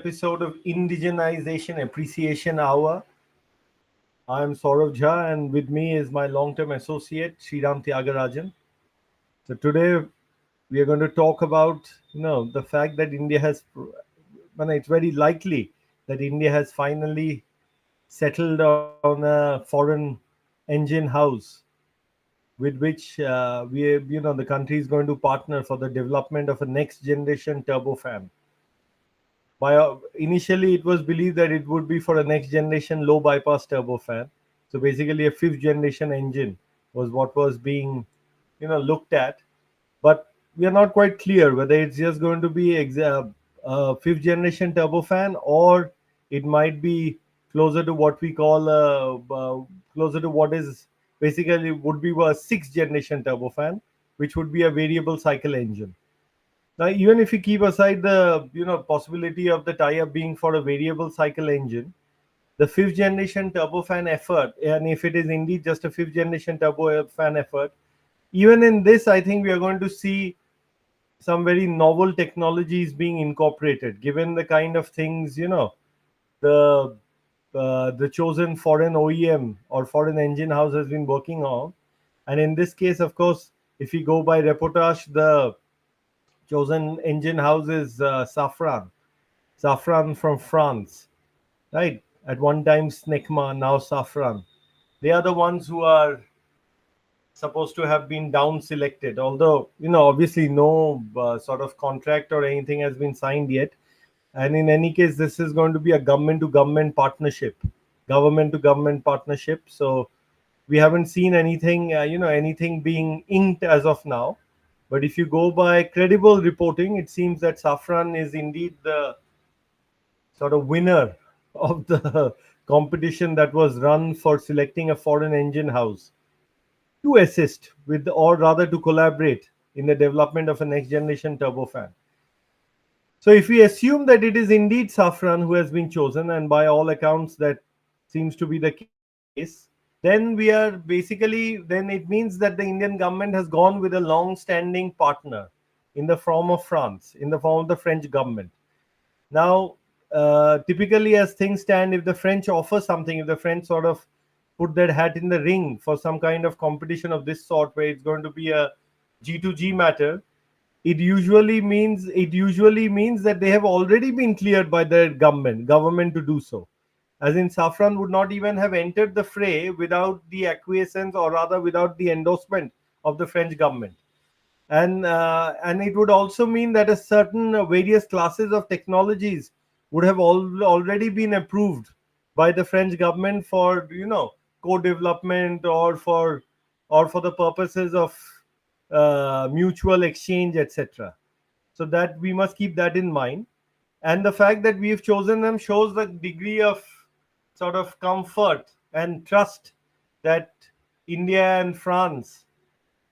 episode of Indigenization Appreciation Hour. I am Saurav Jha, and with me is my long-term associate Sriram Tyagarajan. So today we are going to talk about the fact that India has, well, it's very likely that India has finally settled on a foreign engine house with which the country is going to partner for the development of a next generation turbofan. Initially, it was believed that it would be for a next generation low bypass turbofan. So basically, a fifth generation engine was what was being, looked at. But we are not quite clear whether it's just going to be fifth generation turbofan, or it might be closer to what we call closer to what is basically would be a sixth generation turbofan, which would be a variable cycle engine. Now, even if you keep aside the possibility of the tie-up being for a variable cycle engine, the fifth generation turbofan effort, and if it is indeed just a fifth generation turbofan effort, even in this, I think we are going to see some very novel technologies being incorporated, given the kind of things the the chosen foreign OEM or foreign engine house has been working on. And in this case, of course, if you go by reportage, the chosen engine house is Safran from France, right? At one time Snecma, now Safran. They are the ones who are supposed to have been down selected. Although obviously no sort of contract or anything has been signed yet. And in any case, this is going to be a government to government partnership, government to government partnership. So we haven't seen anything, anything being inked as of now. But if you go by credible reporting, it seems that Safran is indeed the sort of winner of the competition that was run for selecting a foreign engine house to assist with, or rather to collaborate in the development of a next generation turbofan. So if we assume that it is indeed Safran who has been chosen, and by all accounts that seems to be the case, then we are basically, then it means that the Indian government has gone with a long-standing partner in the form of France, in the form of the French government. Now, typically as things stand, if the French offer something, if the French sort of put their hat in the ring for some kind of competition of this sort, where it's going to be a G2G matter, it usually means that they have already been cleared by the government to do so. As in, Safran would not even have entered the fray without the acquiescence, or rather without the endorsement of the French government. And it would also mean that a certain various classes of technologies would have already been approved by the French government for co-development, or for the purposes of mutual exchange, etc. So that we must keep that in mind. And the fact that we have chosen them shows the degree of sort of comfort and trust that India and France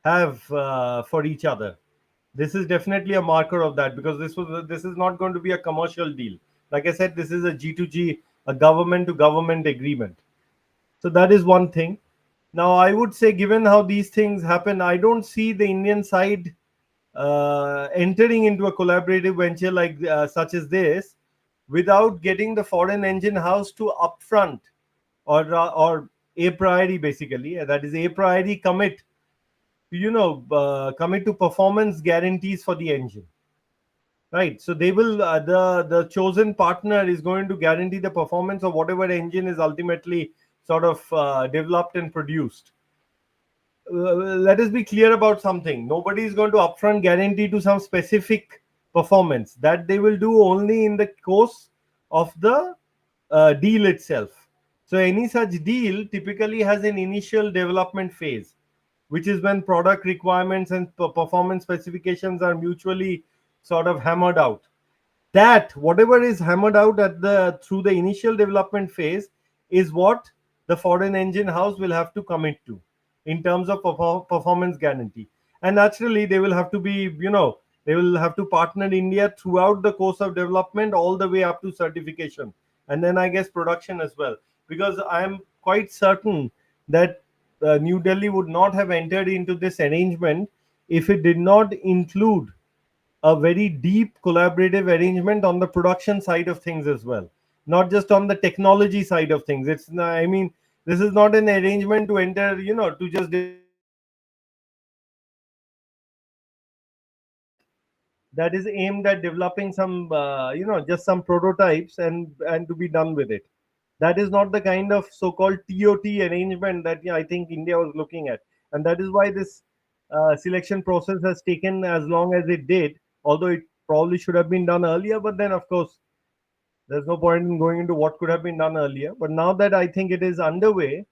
have for each other. This is definitely a marker of that, because this is not going to be a commercial deal. Like I said, this is a G2G, a government to government agreement. So that is one thing. Now, I would say, given how these things happen, I don't see the Indian side entering into a collaborative venture like such as this without getting the foreign engine house to upfront, or a priori, basically, that is a priori commit to performance guarantees for the engine, right? So they will the chosen partner is going to guarantee the performance of whatever engine is ultimately sort of developed and produced. Let us be clear about something. Nobody is going to upfront guarantee to some specific performance. That they will do only in the course of the deal itself. So any such deal typically has an initial development phase, which is when product requirements and performance specifications are mutually sort of hammered out. That whatever is hammered out at the through the initial development phase is what the foreign engine house will have to commit to in terms of performance guarantee. And naturally, they will have to be, they will have to partner India throughout the course of development, all the way up to certification, and then I guess production as well. Because I am quite certain that New Delhi would not have entered into this arrangement if it did not include a very deep collaborative arrangement on the production side of things as well, not just on the technology side of things. I mean, this is not an arrangement to enter, to just that is aimed at developing some, just some prototypes and to be done with it. That is not the kind of so-called TOT arrangement that, I think India was looking at, and that is why this selection process has taken as long as it did. Although it probably should have been done earlier, but then of course there's no point in going into what could have been done earlier. But now that I think it is underway,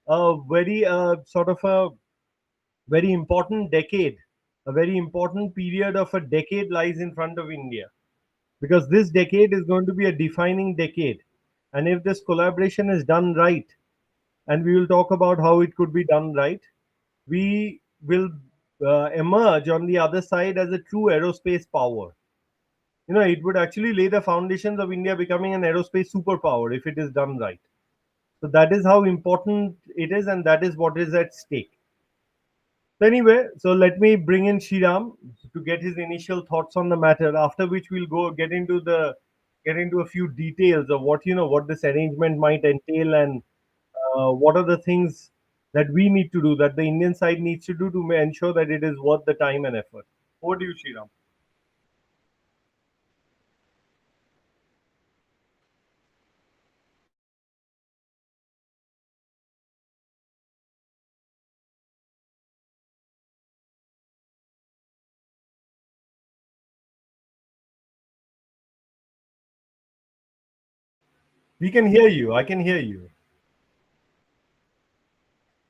a very sort of a very important decade, a very important period of a decade lies in front of India, because this decade is going to be a defining decade. And if this collaboration is done right, and we will talk about how it could be done right, we will emerge on the other side as a true aerospace power. It would actually lay the foundations of India becoming an aerospace superpower if it is done right. So that is how important it is, and that is what is at stake. So anyway, so let me bring in Shriram to get his initial thoughts on the matter. After which we'll go get into a few details of what this arrangement might entail, and what are the things that we need to do, that the Indian side needs to do to ensure that it is worth the time and effort. Over to you, Shriram. We can hear you. I can hear you.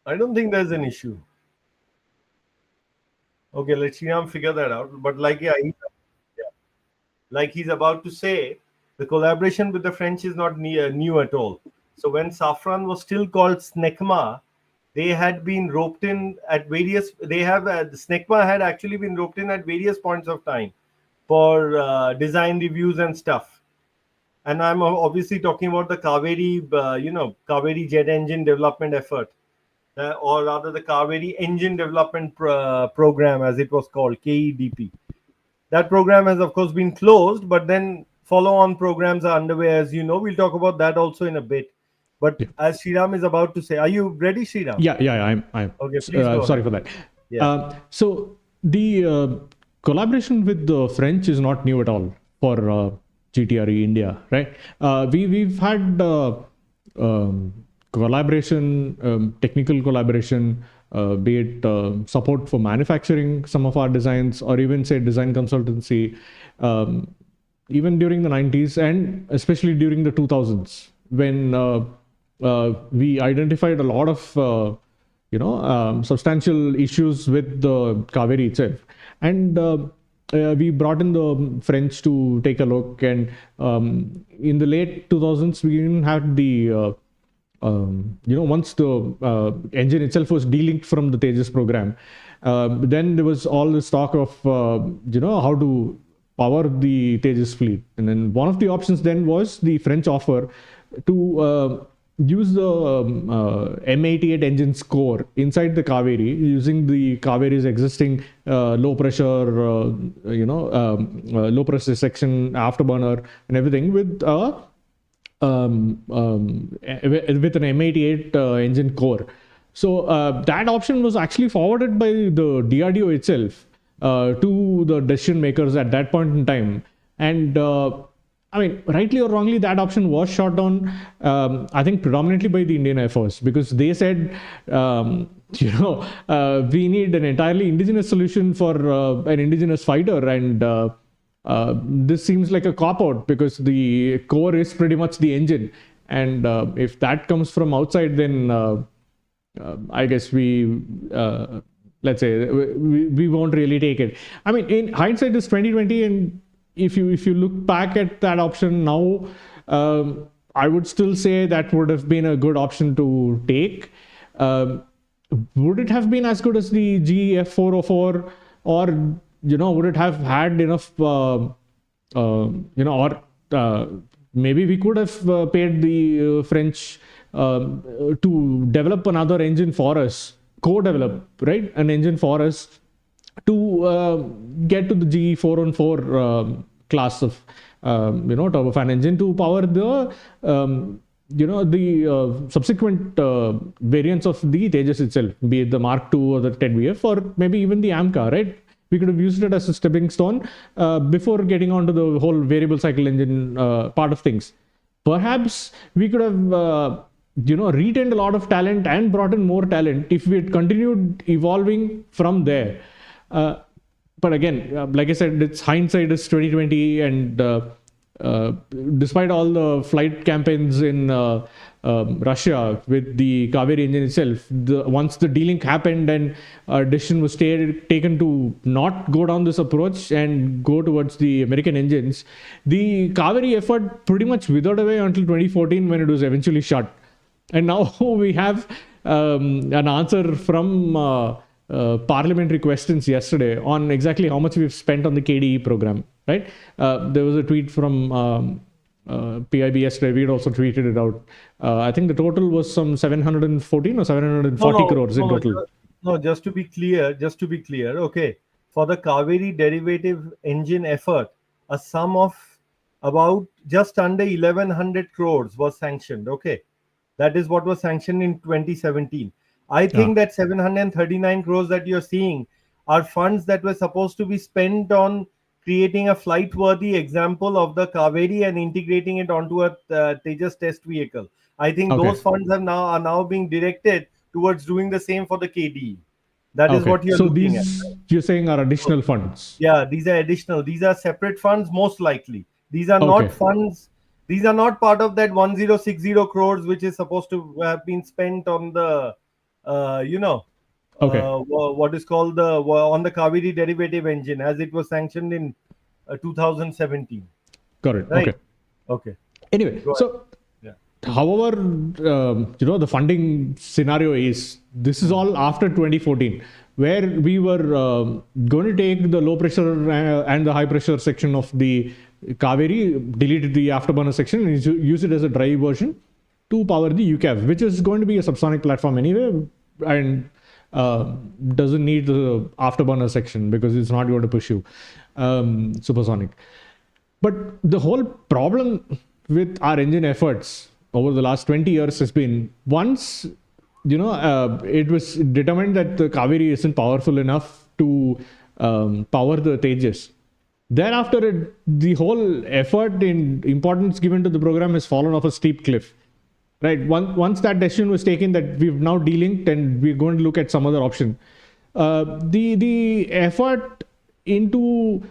I don't think there's an issue. Okay, let Shriram figure that out. But yeah, like he's about to say, the collaboration with the French is not new at all. So when Safran was still called SNECMA, they had been roped in at various. They have the SNECMA had actually been roped in at various points of time for design reviews and stuff. And I'm obviously talking about the Kaveri, Kaveri jet engine development effort, or rather the Kaveri engine development program, as it was called, KEDP. That program has, of course, been closed, but then follow-on programs are underway, as you know. We'll talk about that also in a bit. But Yeah. as Sriram is about to say, are you ready, Sriram? Yeah. I'm. Okay, please go Sorry ahead. for that. Yeah. So the collaboration with the French is not new at all for GTRE India, right? We've had collaboration, technical collaboration, be it support for manufacturing some of our designs, or even say design consultancy, even during the 90s and especially during the 2000s, when we identified a lot of substantial issues with the Kaveri itself, and we brought in the French to take a look. And in the late 2000s, we even had the once the engine itself was delinked from the Tejas program, then there was all this talk of how to power the Tejas fleet. And then one of the options then was the French offer to use the M88 engine's core inside the Kaveri, using the Kaveri's existing low pressure, low pressure section afterburner and everything, with with an M88 engine core. So that option was actually forwarded by the DRDO itself to the decision makers at that point in time. And I mean, rightly or wrongly, that option was shot down, I think predominantly by the Indian Air Force, because they said, we need an entirely indigenous solution for an indigenous fighter. And this seems like a cop-out, because the core is pretty much the engine. And if that comes from outside, then I guess let's say we won't really take it. I mean, in hindsight, it's 2020, and if you look back at that option now, I would still say that would have been a good option to take. Would it have been as good as the GF404, or would it have had enough, maybe we could have paid the French to develop another engine for us, co-develop, right, an engine for us, to get to the GE414 class of turbofan engine to power the subsequent variants of the Tejas itself, be it the Mark II or the 10VF or maybe even the AMCA, right? We could have used it as a stepping stone before getting onto the whole variable cycle engine part of things. Perhaps we could have retained a lot of talent and brought in more talent if we had continued evolving from there. But again, like I said, it's hindsight is 2020, and despite all the flight campaigns in Russia with the Kaveri engine itself, once the delink happened and a decision was taken to not go down this approach and go towards the American engines, the Kaveri effort pretty much withered away until 2014 when it was eventually shut. And now we have an answer from parliamentary questions yesterday on exactly how much we've spent on the KDE program, right? There was a tweet from PIB yesterday. We had also tweeted it out. I think the total was some 714 or 740 crores in total. No, just to be clear, okay. For the Kaveri derivative engine effort, a sum of about just under 1100 crores was sanctioned, okay. That is what was sanctioned in 2017. I think that 739 crores that you're seeing are funds that were supposed to be spent on creating a flight-worthy example of the Kaveri and integrating it onto a Tejas test vehicle. I think those funds are now being directed towards doing the same for the KDE. That is what you're looking at. So these, you're saying, are additional funds? Yeah, these are additional. These are separate funds, most likely. These are not funds. These are not part of that 1060 crores, which is supposed to have been spent on the what is called on the Kaveri derivative engine, as it was sanctioned in 2017. Correct. Right? Okay. Anyway, so however, the funding scenario is, this is all after 2014, where we were going to take the low pressure and the high pressure section of the Kaveri, deleted the afterburner section, and use it as a dry version to power the UCAV, which is going to be a subsonic platform anyway, and doesn't need the afterburner section because it's not going to push you supersonic. But the whole problem with our engine efforts over the last 20 years has been, once it was determined that the Kaveri isn't powerful enough to power the Tejas, thereafter the whole effort and importance given to the program has fallen off a steep cliff. Right. Once that decision was taken that we've now delinked and we're going to look at some other option, the effort into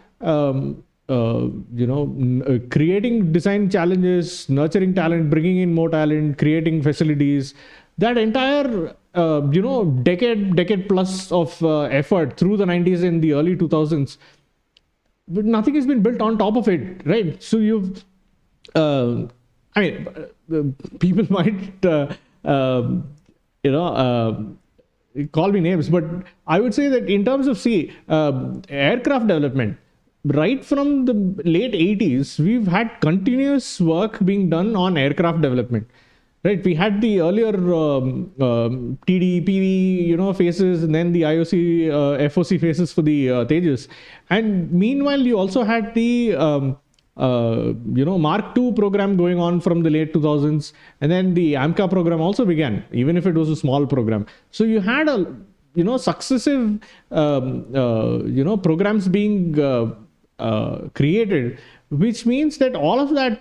creating design challenges, nurturing talent, bringing in more talent, creating facilities, that entire decade plus of effort through the 90s and the early 2000s, nothing has been built on top of it, right? So you've people might, call me names, but I would say that in terms of, aircraft development, right from the late 80s, we've had continuous work being done on aircraft development. Right, we had the earlier TD, PV, phases, and then the IOC, FOC phases for the Tejas. And meanwhile, you also had the Mark II program going on from the late 2000s, and then the AMCA program also began, even if it was a small program. So you had successive programs being created, which means that all of that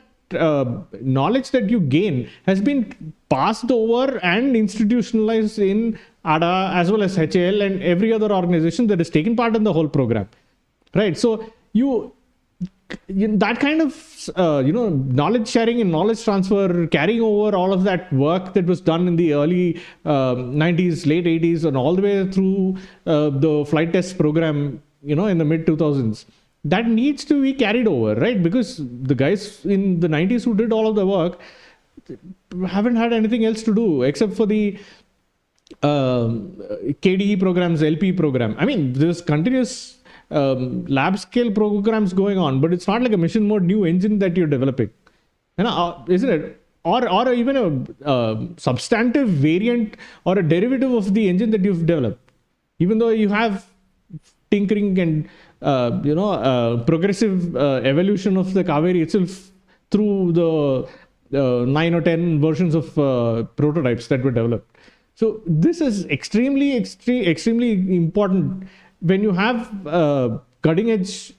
knowledge that you gain has been passed over and institutionalized in ADA as well as HAL and every other organization that has taken part in the whole program, right? So that kind of knowledge sharing and knowledge transfer, carrying over all of that work that was done in the early 90s, late 80s, and all the way through the flight test program, in the mid 2000s. That needs to be carried over, right? Because the guys in the 90s who did all of the work haven't had anything else to do except for the KDE programs, LP program. I mean, there's continuous lab scale programs going on, but it's not like a mission mode new engine that you're developing, isn't it? Or even a substantive variant or a derivative of the engine that you've developed, even though you have tinkering and progressive evolution of the Kaveri itself through the 9 or 10 versions of prototypes that were developed. So this is extremely important when you have cutting edge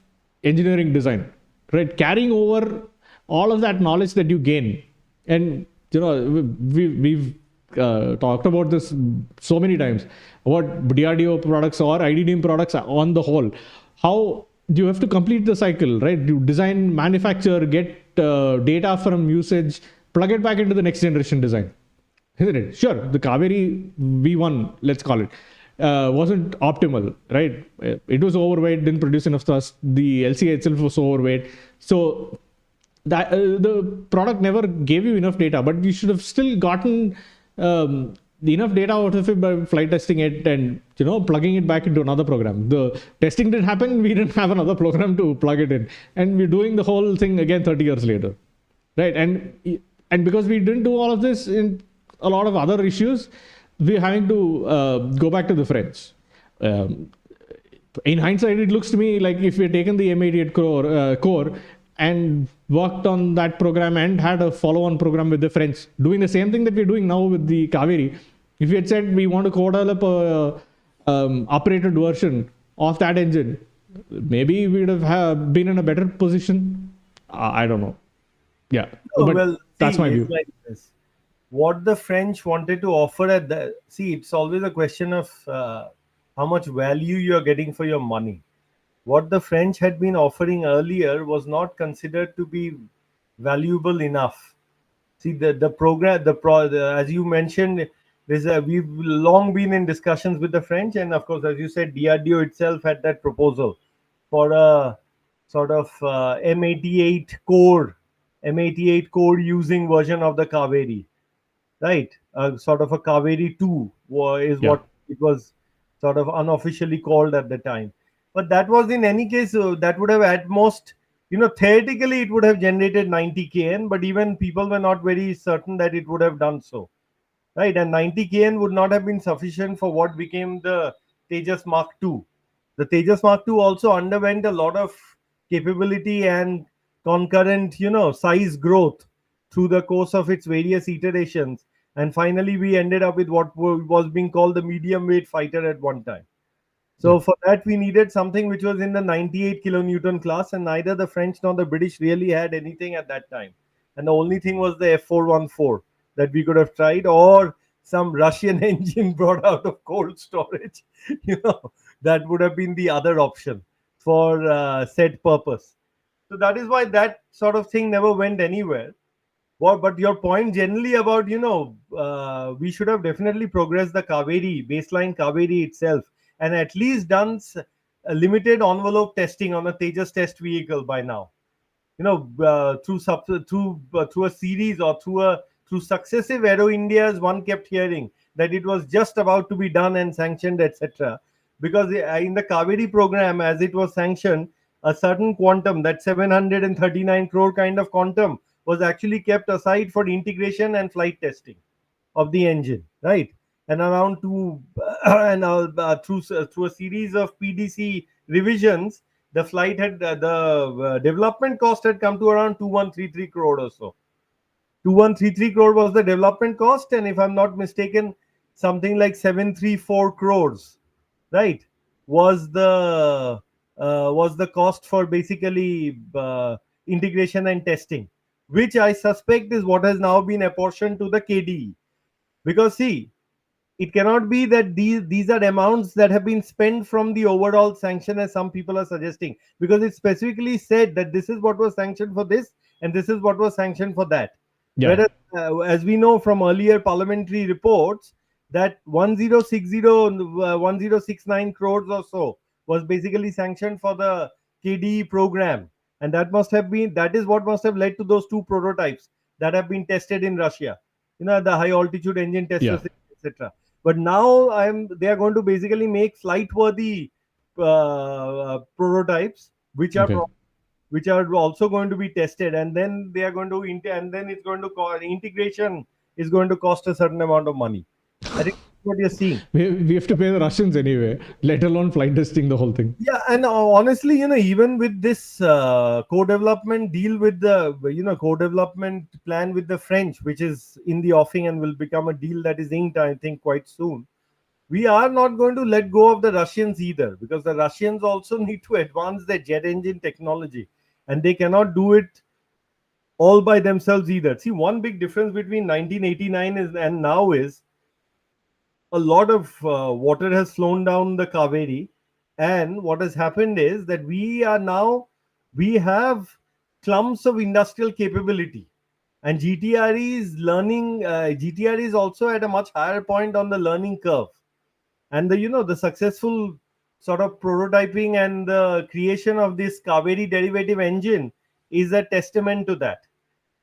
engineering design, right? Carrying over all of that knowledge that you gain. And we've talked about this so many times, what DRDO products or IDDM products on the whole, how you have to complete the cycle, right? You design, manufacture, get data from usage, plug it back into the next generation design, isn't it? Sure, the Kaveri V1, let's call it, wasn't optimal, right? It was overweight, didn't produce enough thrust. The LCA itself was overweight. So that the product never gave you enough data, but you should have still gotten enough data out of it by flight testing it and plugging it back into another program. The testing didn't happen, we didn't have another program to plug it in, and we're doing the whole thing again 30 years later, right? And because we didn't do all of this in a lot of other issues, we're having to go back to the French. In hindsight, it looks to me like if we had taken the M88 core and worked on that program and had a follow-on program with the French, doing the same thing that we're doing now with the Kaveri, if we had said we want to co-develop a operated version of that engine, maybe we would have been in a better position. I don't know. Yeah, but well, that's my view. Like this. What the French wanted to offer at the it's always a question of how much value you are getting for your money. What the French had been offering earlier was not considered to be valuable enough. See, the program, as you mentioned, we've long been in discussions with the French, and of course, as you said, DRDO itself had that proposal for a sort of M88 core using version of the Kaveri, right? Sort of a Kaveri 2 is what it was sort of unofficially called at the time. But that was in any case, that would have at most, theoretically it would have generated 90 kN, but even people were not very certain that it would have done so, right? And 90 kN would not have been sufficient for what became the Tejas Mark II. The Tejas Mark II also underwent a lot of capability and concurrent, size growth through the course of its various iterations. And finally, we ended up with what was being called the medium weight fighter at one time. So for that, we needed something which was in the 98 kilonewton class, and neither the French nor the British really had anything at that time. And the only thing was the F414 that we could have tried, or some Russian engine brought out of cold storage. That would have been the other option for said purpose. So that is why that sort of thing never went anywhere. But your point generally about, we should have definitely progressed the baseline Kaveri itself, and at least done a limited envelope testing on a Tejas test vehicle by now. Through a series or through successive Aero Indias, one kept hearing that it was just about to be done and sanctioned, etc. Because in the Kaveri program, as it was sanctioned, a certain quantum, that 739 crore kind of quantum, was actually kept aside for integration and flight testing of the engine, right? And around through a series of PDC revisions, the flight had the development cost had come to around 2133 crore or so. 2133 crore was the development cost, and if I'm not mistaken, something like 734 crores, right, was the cost for basically integration and testing, which I suspect is what has now been apportioned to the KDE. Because see, it cannot be that these are amounts that have been spent from the overall sanction, as some people are suggesting, because it specifically said that this is what was sanctioned for this and this is what was sanctioned for that. Whereas, as we know from earlier parliamentary reports, that 1069 crores or so was basically sanctioned for the KDE program, and that is what must have led to those two prototypes that have been tested in Russia, the high altitude engine test, etc. But now they are going to basically make flight worthy prototypes, which are also going to be tested, and then they are going to and then it's going to integration is going to cost a certain amount of money. I think what you're seeing. We have to pay the Russians anyway, let alone flight testing the whole thing. Yeah, and honestly, even with this co-development deal with the, co-development plan with the French, which is in the offing and will become a deal that is inked, I think, quite soon. We are not going to let go of the Russians either, because the Russians also need to advance their jet engine technology, and they cannot do it all by themselves either. See, one big difference between 1989 and now is a lot of water has flown down the Kaveri, and what has happened is that we have clumps of industrial capability, and GTRE is learning. GTRE is also at a much higher point on the learning curve, and the successful sort of prototyping and the creation of this Kaveri derivative engine is a testament to that.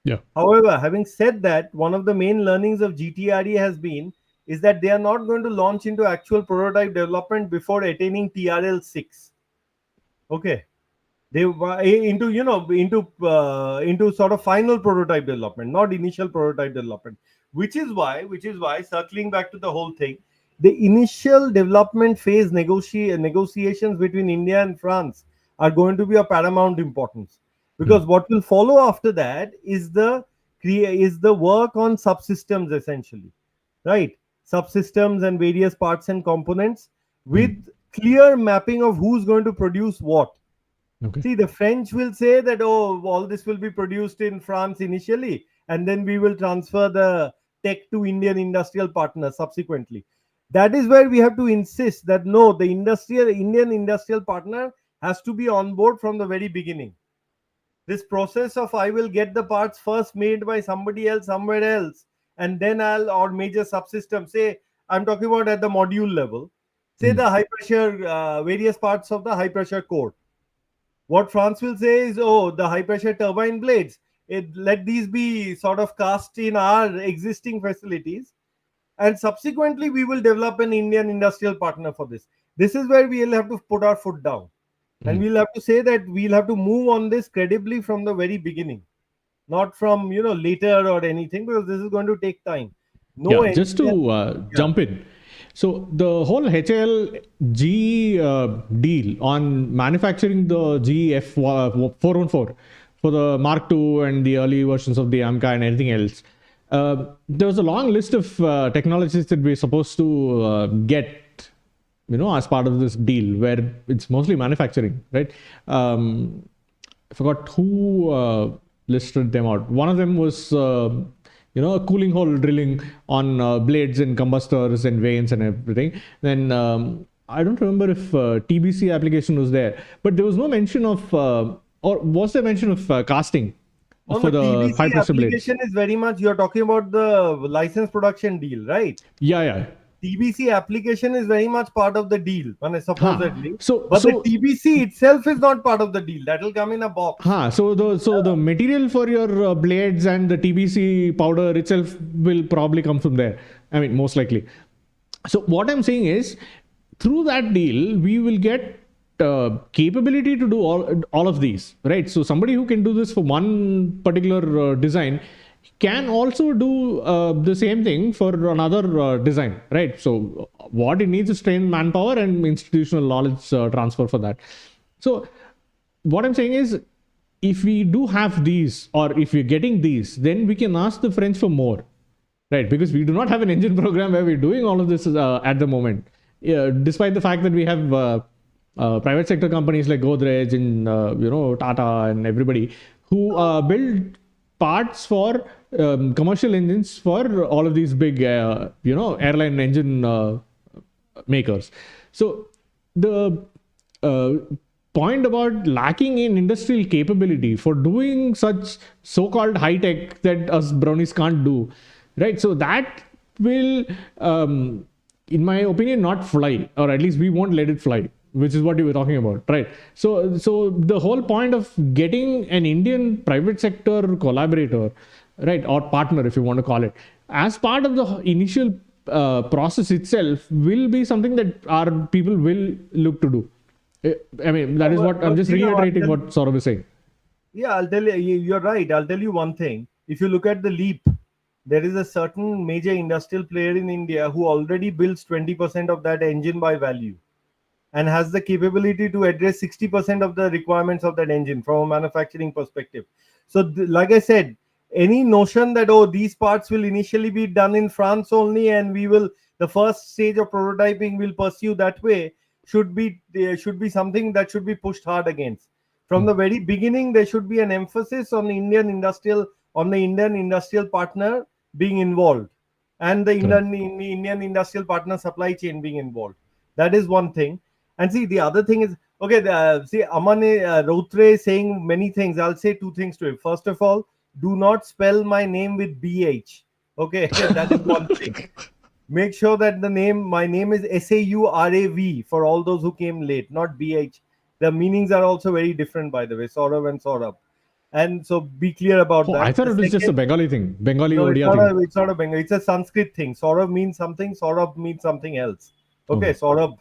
Yeah. However, having said that, one of the main learnings of GTRE has been is that they are not going to launch into actual prototype development before attaining TRL 6. Okay, they into sort of final prototype development, not initial prototype development, which is why circling back to the whole thing, the initial development phase negotiations between India and France are going to be of paramount importance, because what will follow after that is the work on subsystems, essentially, right? Subsystems and various parts and components with clear mapping of who's going to produce what. Okay. See, the French will say that, oh, all this will be produced in France initially, and then we will transfer the tech to Indian industrial partners subsequently. That is where we have to insist that no, the Indian industrial partner has to be on board from the very beginning. This process of I will get the parts first made by somebody else somewhere else, and then or major subsystem. Say, I'm talking about at the module level. Say the high pressure, various parts of the high pressure core. What France will say is, oh, the high pressure turbine blades, let these be sort of cast in our existing facilities, and subsequently we will develop an Indian industrial partner for this. This is where we will have to put our foot down, and we'll have to say that we'll have to move on this credibly from the very beginning, not from later or anything, because this is going to take time. No Just to jump in. So the whole HAL GE deal on manufacturing the GE F414 for the Mark II and the early versions of the AMCA and anything else, there was a long list of technologies that we're supposed to get, as part of this deal, where it's mostly manufacturing, right? I forgot who listed them out. One of them was a cooling hole drilling on blades and combustors and vanes and everything. Then I don't remember if TBC application was there, but there was no mention of, or was there mention of casting for the TBC high pressure blades? application is very much, you're talking about the license production deal, right? Yeah. TBC application is very much part of the deal, supposedly. But the TBC itself is not part of the deal. That will come in a box. So the material for your blades and the TBC powder itself will probably come from there. I mean, most likely. So what I'm saying is, through that deal, we will get capability to do all of these, right? So somebody who can do this for one particular design can also do the same thing for another design, right? So what it needs is trained manpower and institutional knowledge transfer for that. So what I'm saying is, if we do have these, or if we're getting these, then we can ask the French for more, right? Because we do not have an engine program where we're doing all of this at the moment, despite the fact that we have private sector companies like Godrej and Tata and everybody who build parts for commercial engines for all of these big airline engine makers. So the point about lacking in industrial capability for doing such so-called high tech that us brownies can't do, right? So that will in my opinion not fly, or at least we won't let it fly, which is what you were talking about, right? So the whole point of getting an Indian private sector collaborator, right, or partner, if you want to call it, as part of the initial process itself, will be something that our people will look to do. I mean, that is what I'm just reiterating what Saurav is saying. Yeah, I'll tell you, you're right. I'll tell you one thing. If you look at the LEAP, there is a certain major industrial player in India who already builds 20% of that engine by value and has the capability to address 60% of the requirements of that engine from a manufacturing perspective. So, like I said, any notion that, oh, these parts will initially be done in France only and we will, the first stage of prototyping will pursue that way, should be something that should be pushed hard against. From the very beginning, there should be an emphasis on the Indian industrial partner being involved, and the Indian industrial partner supply chain being involved. That is one thing. And see, the other thing is, okay, see, Aman Routre is saying many things. I'll say two things to him. First of all, do not spell my name with BH. Okay, that is one thing. Make sure that my name is Saurav for all those who came late, not BH. The meanings are also very different, by the way, Saurav and Saurabh. And so be clear about I that. thought it was just a Bengali thing, Bengali No, Odia thing. it's not a Bengali. It's a Sanskrit thing. Saurav means something. Saurabh means something else. Okay, Okay. Saurabh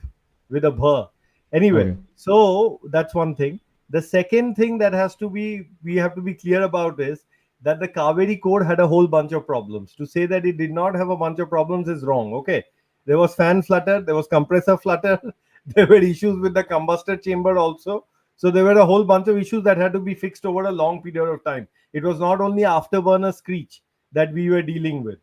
with a bha. Anyway, Okay. so that's one thing. The second thing that we have to be clear about is that the Kaveri code had a whole bunch of problems. To say that it did not have a bunch of problems is wrong. Okay, there was fan flutter, there was compressor flutter, there were issues with the combustor chamber also. So there were a whole bunch of issues that had to be fixed over a long period of time. It was not only afterburner screech that we were dealing with,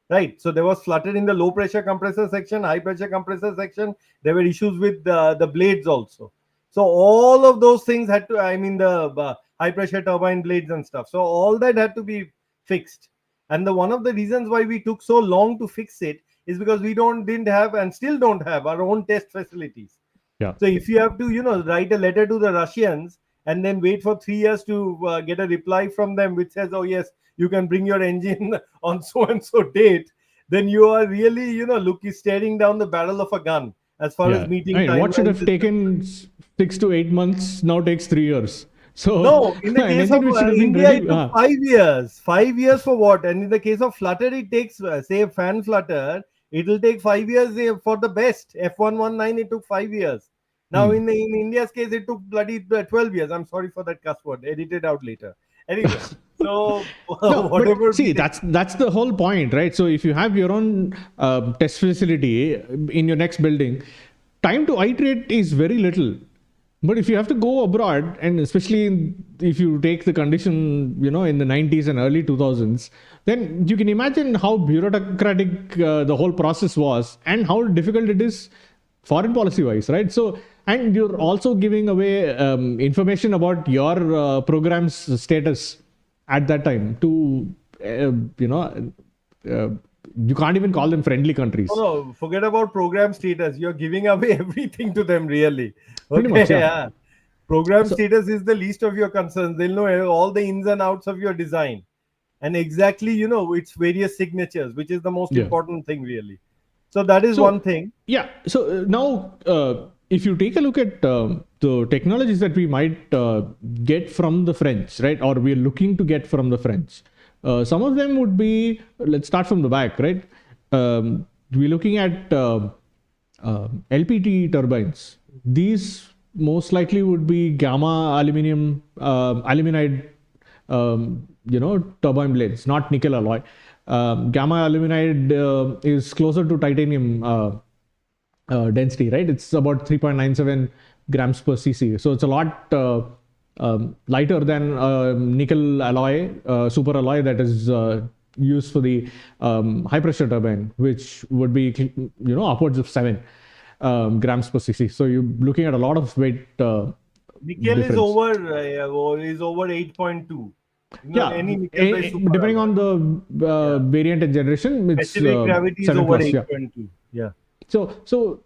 right? So there was flutter in the low pressure compressor section, high pressure compressor section. There were issues with the blades also. So all of those things had to, I mean, the high pressure turbine blades and stuff. So all that had to be fixed. And one of the reasons why we took so long to fix it is because we didn't have and still don't have our own test facilities. Yeah. So if you have to, write a letter to the Russians and then wait for 3 years to get a reply from them which says, oh yes, you can bring your engine on so and so date, then you are really, staring down the barrel of a gun as far as meeting I mean, what should timelines have taken 6 to 8 months now takes 3 years. So No, in the an case of engine which should have been India, ready. it took 5 years. 5 years for what? And in the case of Flutter, it takes, say, fan Flutter, it will take 5 years for the best. F119, it took 5 years. Now, in India's case, it took bloody 12 years. I'm sorry for that cuss word. Edit it out later. Anyway, so No, whatever. but see, that's the whole point, right? So if you have your own test facility in your next building, time to iterate is very little. But if you have to go abroad, and especially if you take the condition, in the 90s and early 2000s, then you can imagine how bureaucratic the whole process was and how difficult it is foreign policy wise, right? So, and you're also giving away information about your program's status at that time to, you can't even call them friendly countries. No, forget about program status. You're giving away everything to them, really. Pretty much, yeah. Program So- status is the least of your concerns. They'll know all the ins and outs of your design and exactly, its various signatures, which is the most important thing, really. So that is one thing. Yeah. So now, if you take a look at the technologies that we might get from the French, right, or we're looking to get from the French, some of them would be, let's start from the back, right? We're looking at LPT turbines. These most likely would be gamma aluminum, aluminide, turbine blades, not nickel alloy. Gamma aluminide is closer to titanium density, right? It's about 3.97 grams per cc. So it's a lot lighter than nickel alloy, super alloy that is used for the high pressure turbine, which would be, upwards of 7 grams per cc. So you're looking at a lot of weight. Nickel is over 8.2. Any nickel depending on the variant and generation, it's specific gravity is 7 over plus, 8.2. Yeah. So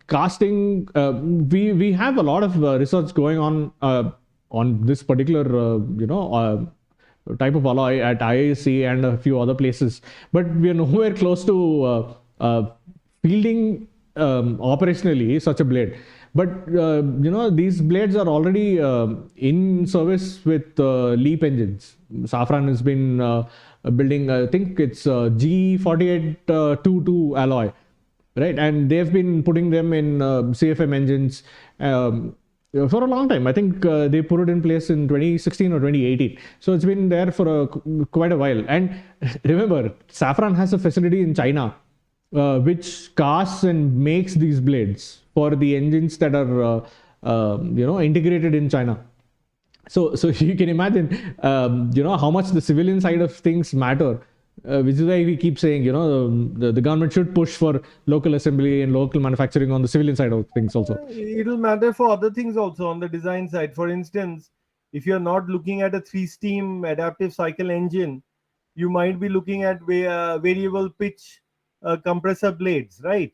casting, we have a lot of research going on this particular type of alloy at IAC and a few other places, but we are nowhere close to fielding operationally such a blade. But these blades are already in service with LEAP engines. Safran has been building, I think it's G4822 alloy, right? And they've been putting them in CFM engines. For a long time. I think they put it in place in 2016 or 2018. So it's been there for quite a while. And remember, Safran has a facility in China which casts and makes these blades for the engines that are integrated in China. So you can imagine, how much the civilian side of things matter, which is why we keep saying, the government should push for local assembly and local manufacturing on the civilian side of things also. It'll matter for other things also on the design side. For instance, if you're not looking at a 3-steam adaptive cycle engine, you might be looking at variable pitch compressor blades, right?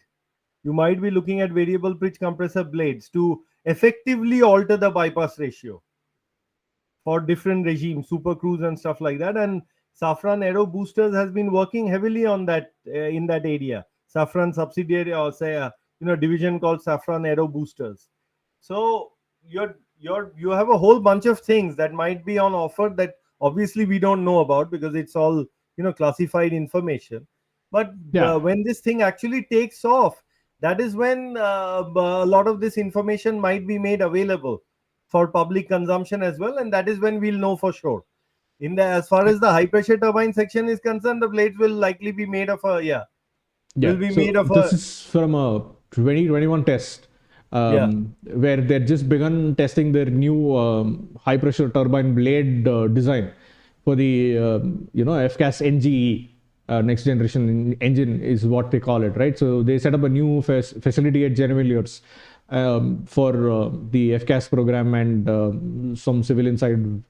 You might be looking at variable pitch compressor blades to effectively alter the bypass ratio for different regimes, super cruise and stuff like that. And Safran Aero Boosters has been working heavily on that in that area. Safran subsidiary or say division called Safran Aero Boosters. So you have a whole bunch of things that might be on offer that obviously we don't know about because it's all classified information. But when this thing actually takes off, that is when a lot of this information might be made available for public consumption as well, and that is when we'll know for sure. As far as the high pressure turbine section is concerned, the blades will likely be made of this is from a 2021 test where they're just begun testing their new high pressure turbine blade design for the FCAS NGE. Next generation engine is what they call it, right? So they set up a new facility at Geneviliers for the FCAS program and some civilian side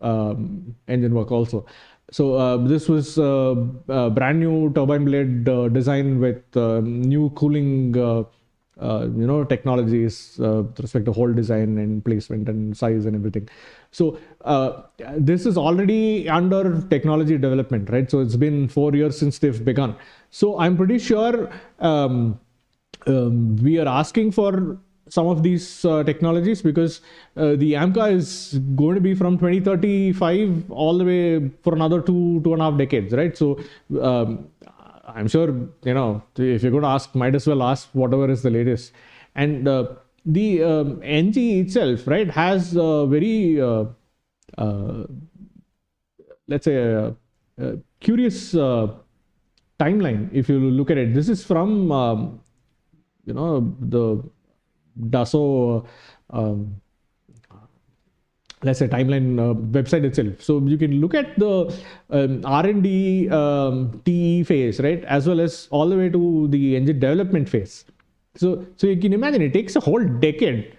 engine work also. So this was a brand new turbine blade design with new cooling technologies with respect to hole design and placement and size and everything. So this is already under technology development, right? So it's been 4 years since they've begun. So I'm pretty sure we are asking for some of these technologies because the AMCA is going to be from 2035 all the way for another 2.5 decades, right? So I'm sure, if you're going to ask, might as well ask whatever is the latest. And the NG itself, right, has a very, let's say, a curious timeline. If you look at it, this is from, the Dassault, let's say, timeline website itself. So you can look at the R&D TE phase, right, as well as all the way to the engine development phase. So you can imagine it takes a whole decade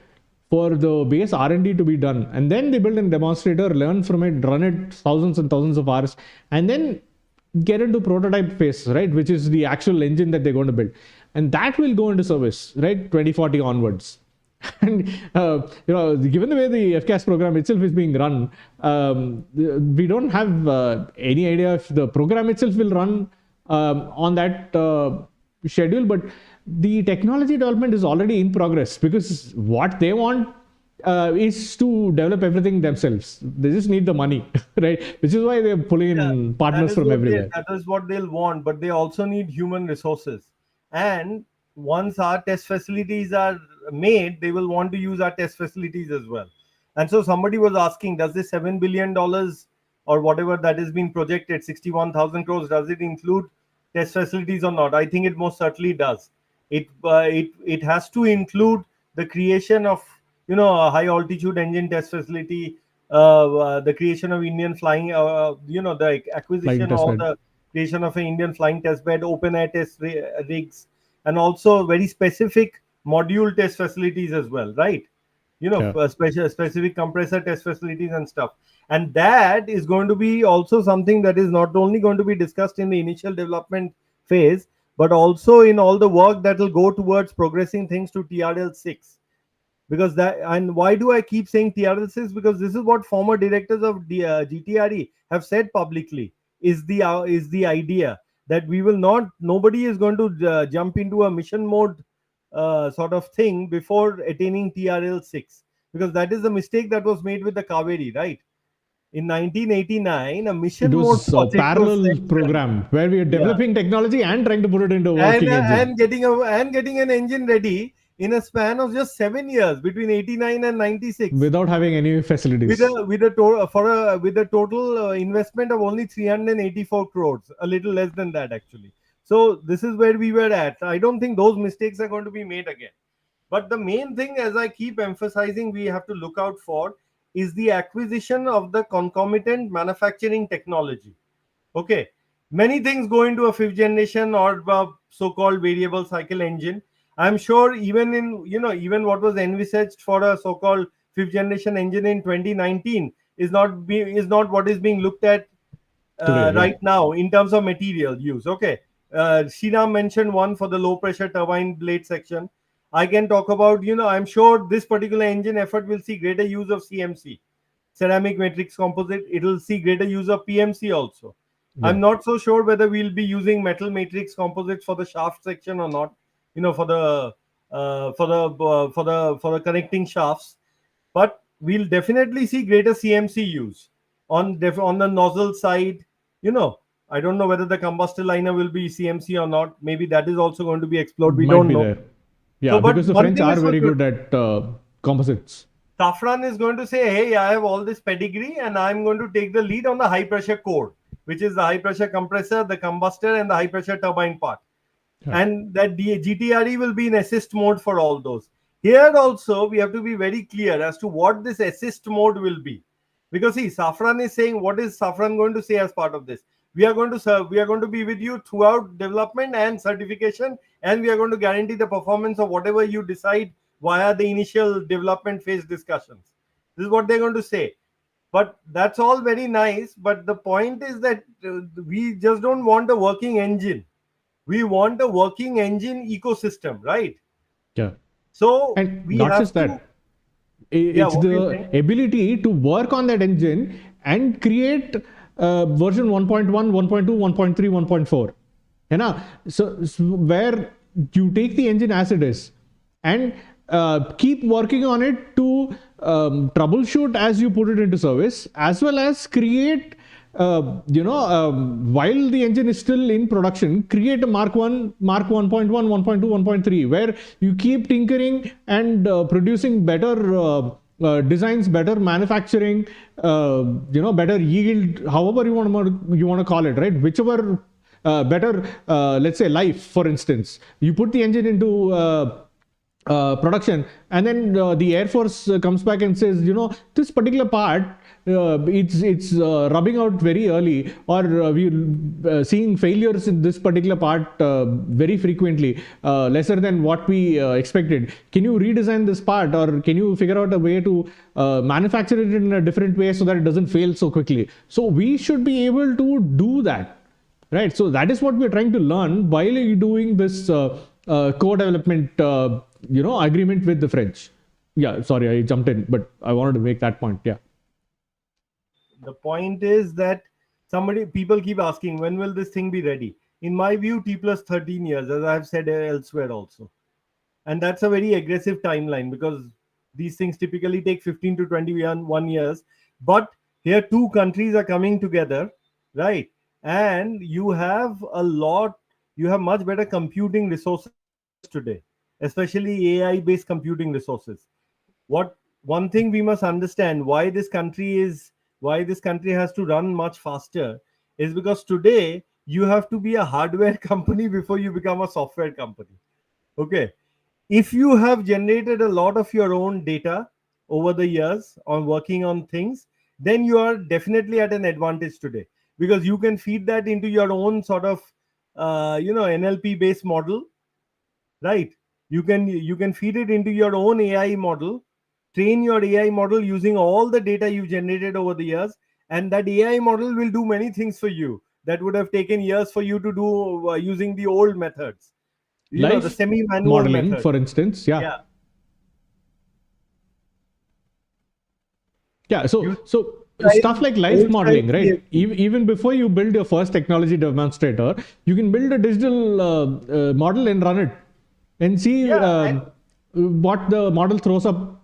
for the base R&D to be done, and then they build a demonstrator, learn from it, run it thousands and thousands of hours, and then get into prototype phase, right, which is the actual engine that they're going to build, and that will go into service, right, 2040 onwards. And given the way the FCAS program itself is being run, we don't have any idea if the program itself will run on that schedule, but the technology development is already in progress because what they want is to develop everything themselves. They just need the money, right? Which is why they're pulling in partners from everywhere. That is what they'll want, but they also need human resources. And once our test facilities are made, they will want to use our test facilities as well. And so somebody was asking, does this $7 billion or whatever that has been projected, 61,000 crores, does it include test facilities or not? I think it most certainly does. It has to include the creation of a high altitude engine test facility, the creation of Indian flying, the acquisition of the creation of an Indian flying test bed, open air test rigs, and also very specific module test facilities as well, right? Specific compressor test facilities and stuff. And that is going to be also something that is not only going to be discussed in the initial development phase, but also in all the work that will go towards progressing things to TRL6. Because and why do I keep saying TRL6? Because this is what former directors of GTRE have said publicly, is the idea that nobody is going to jump into a mission mode sort of thing before attaining TRL6, because that is the mistake that was made with the Kaveri, right? In 1989, a mission mode project, parallel program where we are developing technology and trying to put it into working engine and getting an engine ready. in a span of just 7 years between 89 and 96, without having any with facilities. a total investment of only 384 crores, a little less than that actually. So this is where we were at. I don't think those mistakes are going to be made again. But the main thing, as I keep emphasizing, we have to look out for is the acquisition of the concomitant manufacturing technology. Okay, many things go into a fifth generation or so-called variable cycle engine. I'm sure even in, even what was envisaged for a so-called fifth generation engine in 2019 is not what is being looked at Today, yeah. right now in terms of material use. Okay, Shina mentioned one for the low pressure turbine blade section. I can talk about, I'm sure this particular engine effort will see greater use of CMC, ceramic matrix composite. It will see greater use of PMC also. Yeah. I'm not so sure whether we'll be using metal matrix composites for the shaft section or not. For the connecting shafts, but we'll definitely see greater CMC use on the nozzle side. I don't know whether the combustor liner will be CMC or not. Maybe that is also going to be explored. We Might don't be know. there. Yeah, So, because but the one French thing are is for very sure. good at composites. Safran is going to say, hey, I have all this pedigree and I'm going to take the lead on the high pressure core, which is the high pressure compressor, the combustor, and the high pressure turbine part. Yeah. And that GTRE will be in assist mode for all those. Here also, we have to be very clear as to what this assist mode will be. Because see, Safran is saying, what is Safran going to say as part of this? We are going to serve, we are going to be with you throughout development and certification, and we are going to guarantee the performance of whatever you decide via the initial development phase discussions. This is what they're going to say. But that's all very nice. But the point is that we just don't want a working engine. We want a working engine ecosystem, right? Yeah. So And we not have just to, that, yeah, it's what do you the think? ability to work on that engine and create version 1.1, 1.2, 1.3, 1.4. You know, so where you take the engine as it is and keep working on it to troubleshoot as you put it into service, as well as create while the engine is still in production, create a Mark 1, Mark 1.1, 1.2, 1.3, where you keep tinkering and producing better designs, better manufacturing, better yield, however you want to call it, right? Whichever better, let's say, life, for instance. You put the engine into production, and then the Air Force comes back and says, this particular part, it's rubbing out very early, or we're seeing failures in this particular part very frequently, lesser than what we expected. Can you redesign this part, or can you figure out a way to manufacture it in a different way so that it doesn't fail so quickly? So we should be able to do that. Right, so that is what we're trying to learn while doing this co-development, agreement with the French. Yeah, sorry, I jumped in, but I wanted to make that point. Yeah. The point is that people keep asking, when will this thing be ready? In my view, T plus 13 years, as I've said elsewhere also. And that's a very aggressive timeline because these things typically take 15 to 21 years. But here, two countries are coming together, right? And you have much better computing resources today, especially AI based computing resources. One thing we must understand, why this country has to run much faster, is because today you have to be a hardware company before you become a software company. Okay, if you have generated a lot of your own data over the years on working on things, then you are definitely at an advantage today, because you can feed that into your own sort of NLP based model, right? You can feed it into your own AI model, train your AI model using all the data you've generated over the years, and that AI model will do many things for you that would have taken years for you to do using the old methods, the Life semi manual modeling, method. for instance. Yeah. Yeah. Yeah. You So stuff style, like life old style modeling, right? CFD. Even before you build your first technology demonstrator, you can build a digital model and run it and see Yeah, and what the model throws up.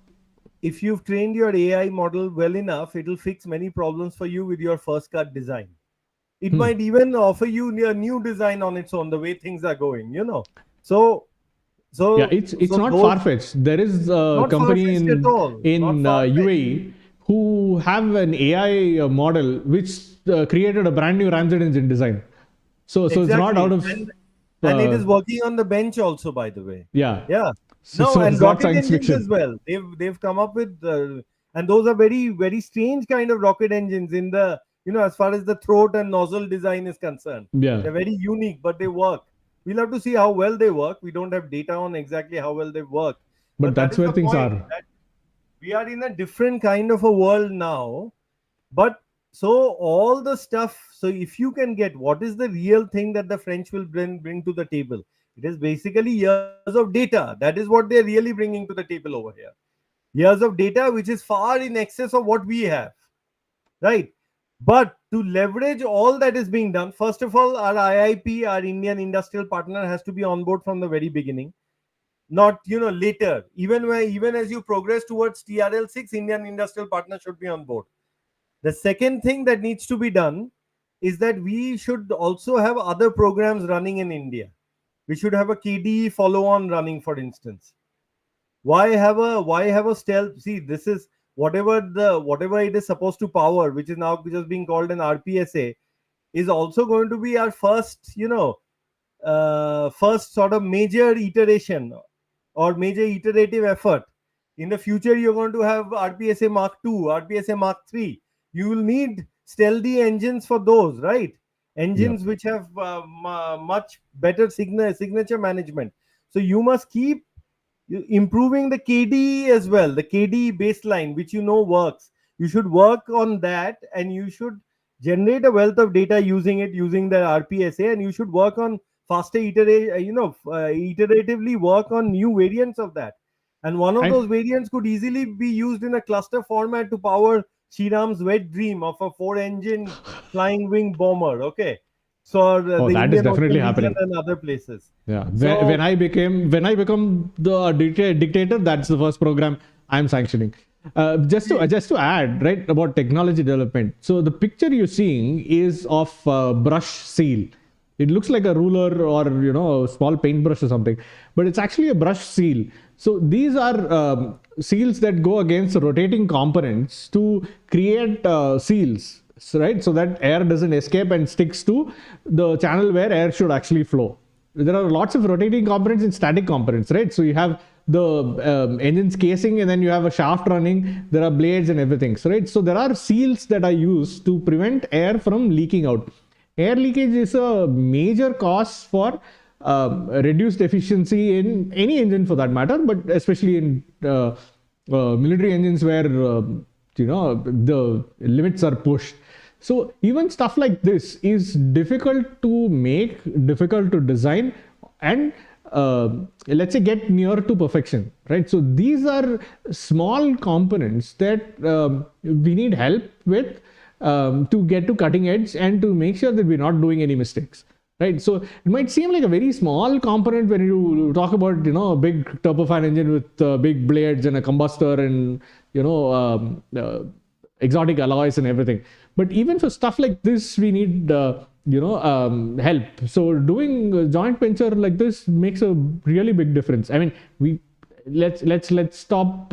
if you've trained your AI model well enough, it'll fix many problems for you with your first cut design. It might even offer you a new design on its own, the way things are going. So Yeah, So it's so not those, far-fetched. There is a not company far-fetched at all, not in far-fetched. UAE who have an AI model which created a brand new ramjet engine design. So it's not out Exactly. of And it is uh, working on the bench also, by the way. yeah. Yeah. So No, so and it's not rocket science engines as fiction. well. They've come up with and those are very very strange kind of rocket engines in the, as far as the throat and nozzle design is concerned. Yeah, They're very unique, but they work. We'll have to see how well they work. We don't have data on exactly how well they work. but But that that's is where the things point, are. that we are in a different kind of a world now. But so all the stuff, so if you can get what is the real thing that the French will bring to the table, it is basically years of data. That is what they're really bringing to the table over here. Years of data, which is far in excess of what we have, right? But to leverage all that is being done, first of all, our IIP, our Indian industrial partner, has to be on board from the very beginning, not later. Even as you progress towards TRL 6, Indian industrial partner should be on board. The second thing that needs to be done is that we should also have other programs running in India. We should have a KDE follow on running, for instance. Why have a stealth? See, this is whatever it is supposed to power, which is now just being called an RPSA, is also going to be our first sort of major iteration or major iterative effort. In the future, you're going to have RPSA Mark II, RPSA Mark III. You will need stealthy engines for those, right? Yeah. Engines which have much better signature management. So you must keep improving the KDE as well, the KDE baseline, which works. You should work on that, and you should generate a wealth of data using it, using the RPSA, and you should work on faster iteratively work on new variants of that. And one of I those variants could easily be used in a cluster format to power Shriram's wet dream of a four-engine flying wing bomber. Okay, so Oh, the that is Indian definitely Ocean region happening. and other places. Yeah, So when I become the dictator, that's the first program I'm sanctioning. Just to add, right, about technology development. So the picture you're seeing is of brush seal. It looks like a ruler or a small paintbrush or something, but it's actually a brush seal. So these are seals that go against rotating components to create seals, right? So that air doesn't escape and sticks to the channel where air should actually flow. There are lots of rotating components and static components, right? So you have the engine's casing, and then you have a shaft running. There are blades and everything, so, right? So there are seals that are used to prevent air from leaking out. Air leakage is a major cause for reduced efficiency in any engine for that matter, but especially in military engines where the limits are pushed. So even stuff like this is difficult to make, difficult to design, and let's say get near to perfection, right? So these are small components that we need help with to get to cutting edge and to make sure that we're not doing any mistakes, right? So it might seem like a very small component when you talk about a big turbofan engine with big blades and a combustor and exotic alloys and everything. But even for stuff like this, we need help. So doing a joint venture like this makes a really big difference. I mean, let's stop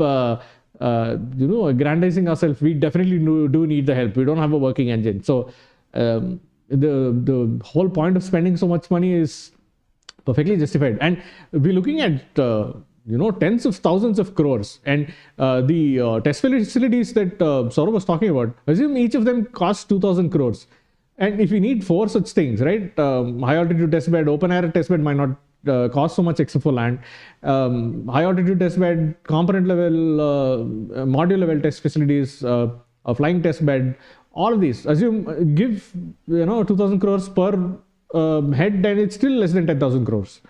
aggrandizing ourselves. We definitely do need the help. We don't have a working engine. So the whole point of spending so much money is perfectly justified. And we're looking at tens of thousands of crores, and the test facilities that Saurav was talking about, assume each of them costs 2,000 crores. And if we need four such things, right, high altitude test bed, open air test bed might not cost so much except for land. High altitude test bed, component level, module level test facilities, a flying test bed, all of these, assume, give 2,000 crores per head, and it's still less than 10,000 crores.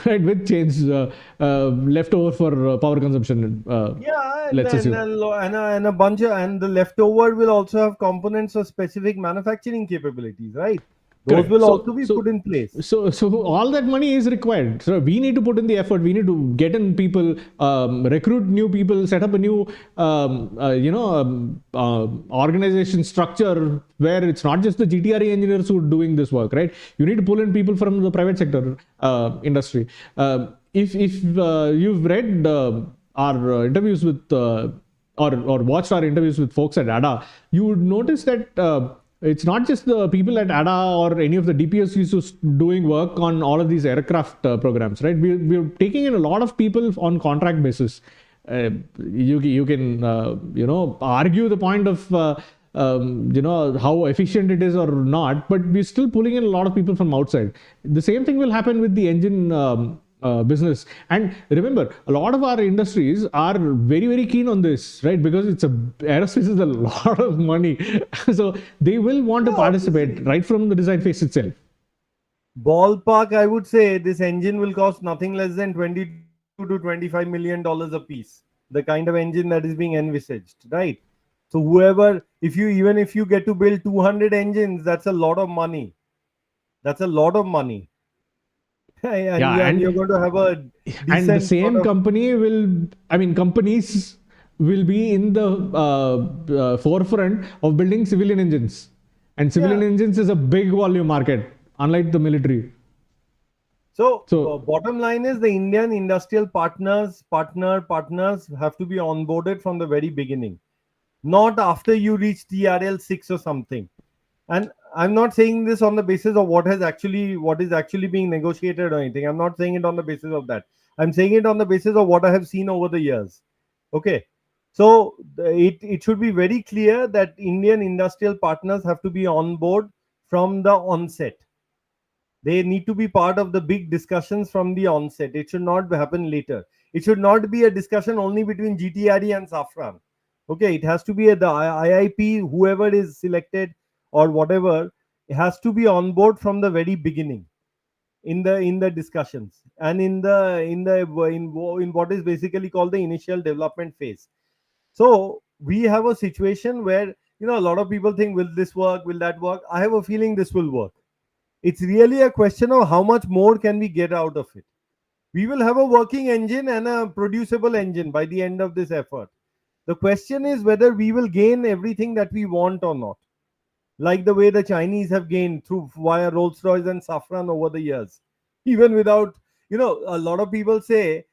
Right, with change left over for power consumption. yeah, Let's assume. and a bunch of, and the leftover will also have components of specific manufacturing capabilities, right? Those Correct. will So, also be so, put in place. so all that money is required. So we need to put in the effort. We need to get in people, recruit new people, set up a new, organization structure where it's not just the GTRE engineers who are doing this work, right? You need to pull in people from the private sector industry. If you've read our interviews with or watched our interviews with folks at ADA, you would notice that it's not just the people at ADA or any of the DPSUs who's doing work on all of these aircraft programs, right? We're taking in a lot of people on contract basis. You can argue the point of how efficient it is or not, but we're still pulling in a lot of people from outside. The same thing will happen with the engine business. And remember, a lot of our industries are very, very keen on this, right? Because aerospace is a lot of money. So they will want to participate right from the design phase itself. Ballpark, I would say this engine will cost nothing less than $22 to $25 million a piece. The kind of engine that is being envisaged, right? So whoever, even if you get to build 200 engines, that's a lot of money. That's a lot of money. and you're going to have a and the decent sort same of, companies will be in the forefront of building civilian engines, and civilian engines is a big volume market, unlike the military. So bottom line is the Indian industrial partners have to be onboarded from the very beginning, not after you reach TRL 6 or something. And I'm not saying this on the basis of what is actually being negotiated or anything. I'm not saying it on the basis of that. I'm saying it on the basis of what I have seen over the years. Okay. So it should be very clear that Indian industrial partners have to be on board from the onset. They need to be part of the big discussions from the onset. It should not happen later. It should not be a discussion only between GTRE and Safran. Okay, it has to be the IIP, whoever is selected or whatever, it has to be on board from the very beginning in the discussions and in what is basically called the initial development phase. So we have a situation where a lot of people think, will this work, will that work? I have a feeling this will work. It's really a question of how much more can we get out of it. We will have a working engine and a producible engine by the end of this effort. The question is whether we will gain everything that we want or not, like the way the Chinese have gained through via Rolls-Royce and Safran over the years. Even without, a lot of people say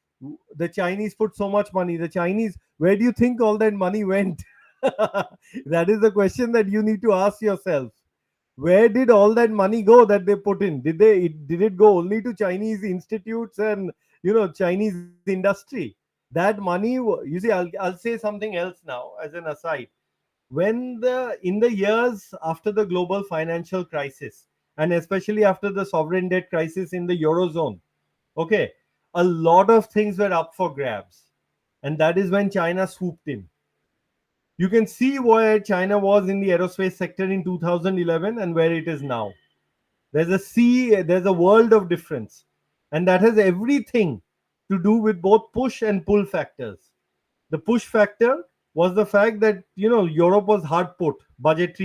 the Chinese put so much money. The Chinese, where do you think all that money went? That is the question that you need to ask yourself. Where did all that money go that they put in? Did it go only to Chinese institutes and Chinese industry? That money, you see, I'll say something else now as an aside. In the years after the global financial crisis, and especially after the sovereign debt crisis in the Eurozone, okay, a lot of things were up for grabs, and that is when China swooped in. You can see where China was in the aerospace sector in 2011 and where it is now. There's a world of difference. And that has everything to do with both push and pull factors. The push factor was the fact that, Europe was hard put budget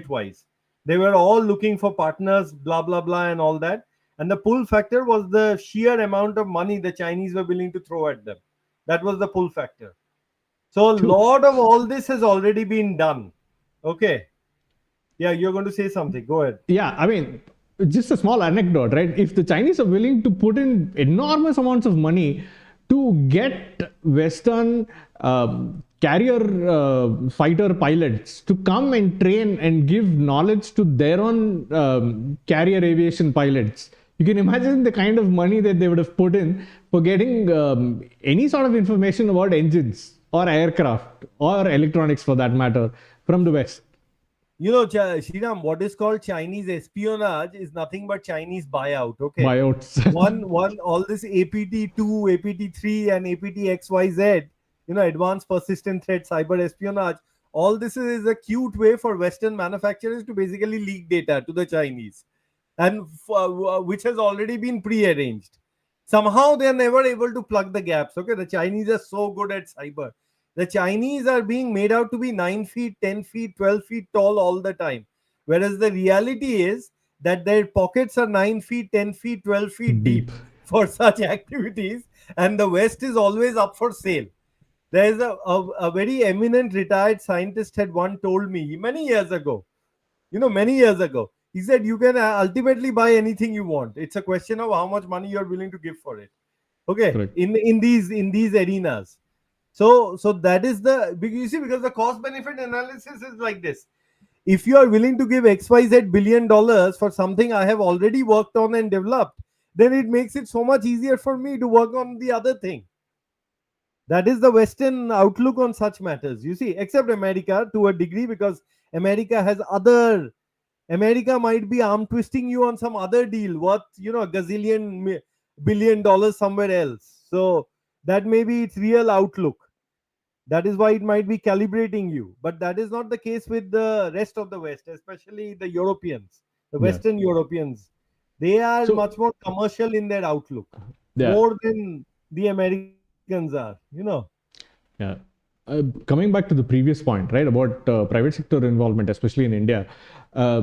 wise. They were all looking for partners, blah, blah, blah, and all that. And the pull factor was the sheer amount of money the Chinese were willing to throw at them. That was the pull factor. So a lot of all this has already been done. Okay. Yeah, you're going to say something. Go ahead. Yeah, just a small anecdote, right? If the Chinese are willing to put in enormous amounts of money to get Western carrier fighter pilots to come and train and give knowledge to their own carrier aviation pilots, you can imagine the kind of money that they would have put in for getting any sort of information about engines or aircraft or electronics for that matter from the West. Sriram, what is called Chinese espionage is nothing but Chinese buyout. Okay. Buyouts. All this APT2, APT3, and APT-XYZ, advanced persistent threat cyber espionage, all this is a cute way for Western manufacturers to basically leak data to the Chinese, and which has already been pre-arranged. Somehow they are never able to plug the gaps. Okay, the Chinese are so good at cyber. The Chinese are being made out to be 9 feet, 10 feet, 12 feet tall all the time. Whereas the reality is that their pockets are 9 feet, 10 feet, 12 feet deep Deep. for such activities, and the West is always up for sale. There is a very eminent retired scientist had one told me many years ago, many years ago. He said, you can ultimately buy anything you want. It's a question of how much money you're willing to give for it. Okay, Correct. in these arenas. So that is you see, because the cost benefit analysis is like this. If you are willing to give XYZ $1 billion for something I have already worked on and developed, then it makes it so much easier for me to work on the other thing. That is the Western outlook on such matters, you see, except America to a degree, because America has other. America might be arm twisting you on some other deal worth, a $1 billion somewhere else. So that may be its real outlook. That is why it might be calibrating you. But that is not the case with the rest of the West, especially the Europeans, the Yeah. Western Europeans. They are So much more commercial in their outlook, yeah, more than the Americans are. yeah. Coming back to the previous point, right, about private sector involvement, especially in India, uh,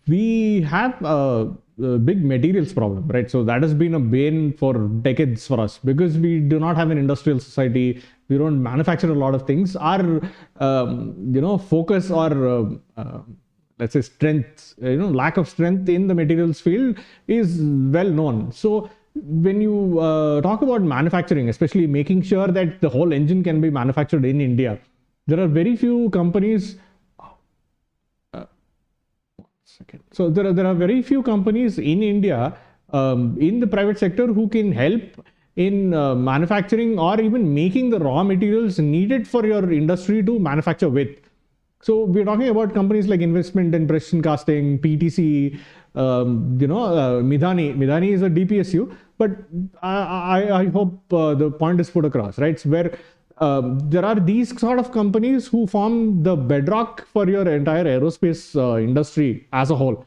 we have a big materials problem, right? So that has been a bane for decades for us because we do not have an industrial society. We don't manufacture a lot of things. Our, focus or let's say strength, lack of strength in the materials field is well known. So when you talk about manufacturing, especially making sure that the whole engine can be manufactured in India, there are very few companies. Second. So there are very few companies in India, in the private sector, who can help in manufacturing or even making the raw materials needed for your industry to manufacture with. So we're talking about companies like Investment and Precision Casting, PTC, Midhani. Midhani is a DPSU, but I hope the point is put across, right? So where there are these sort of companies who form the bedrock for your entire aerospace industry as a whole.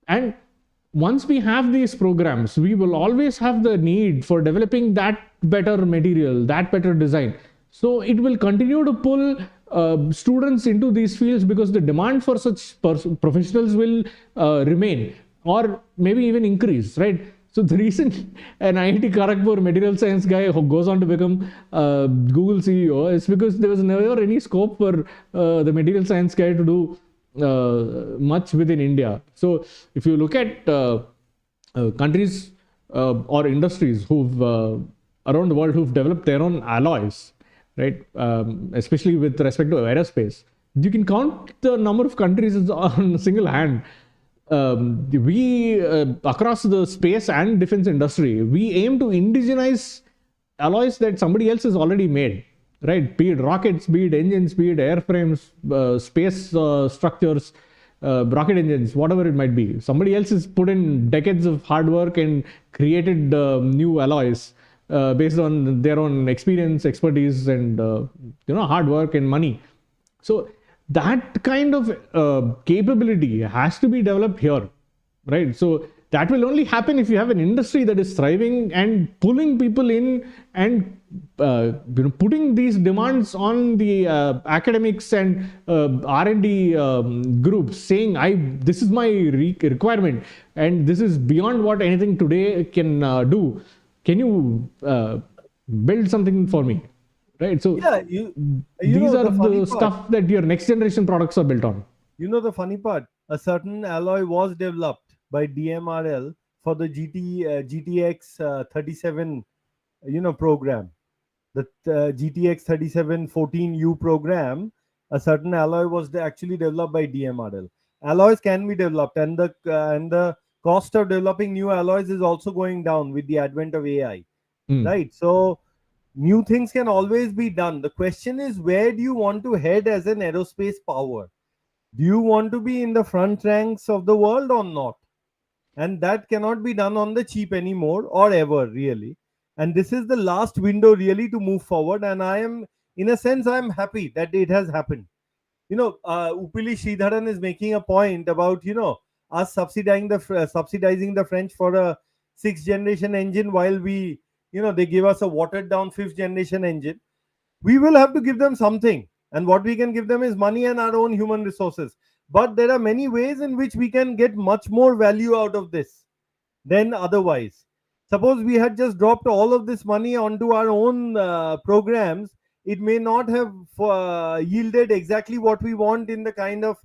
And once we have these programs, we will always have the need for developing that better material, that better design. So it will continue to pull students into these fields because the demand for such professionals will remain or maybe even increase, right? So the reason an IIT Kharagpur material science guy who goes on to become Google CEO is because there was never any scope for the material science guy to do much within India. So if you look at countries or industries who've around the world who've developed their own alloys, right? Especially with respect to aerospace, you can count the number of countries on a single hand. We across the space and defense industry, we aim to indigenize alloys that somebody else has already made, right? Be it rockets, be it engines, be it airframes, space structures, rocket engines, whatever it might be. Somebody else has put in decades of hard work and created new alloys based on their own experience, expertise, and hard work and money. So that kind of capability has to be developed here, right? So that will only happen if you have an industry that is thriving and pulling people in and putting these demands on the academics and R&D groups, saying this is my requirement and this is beyond what anything today can do. Can you build something for me? Right. So Yeah, these are the funny the part. stuff that your next generation products are built on. The funny part. A certain alloy was developed by DMRL for the GTX 37, program. The GTX 3714U program. A certain alloy was actually developed by DMRL. Alloys can be developed, and the cost of developing new alloys is also going down with the advent of AI. Right. So new things can always be done. The question is, where do you want to head as an aerospace power? Do you want to be in the front ranks of the world or not? And that cannot be done on the cheap anymore, or ever, really. And this is the last window really to move forward. And I am, in a sense, I am happy that it has happened. Upili Sridharan is making a point about us subsidizing the French for a 6th generation engine, while they give us a watered down 5th generation engine. We will have to give them something, and what we can give them is money and our own human resources. but there are many ways in which we can get much more value out of this than otherwise. Suppose we had just dropped all of this money onto our own programs, it may not have yielded exactly what we want in the kind of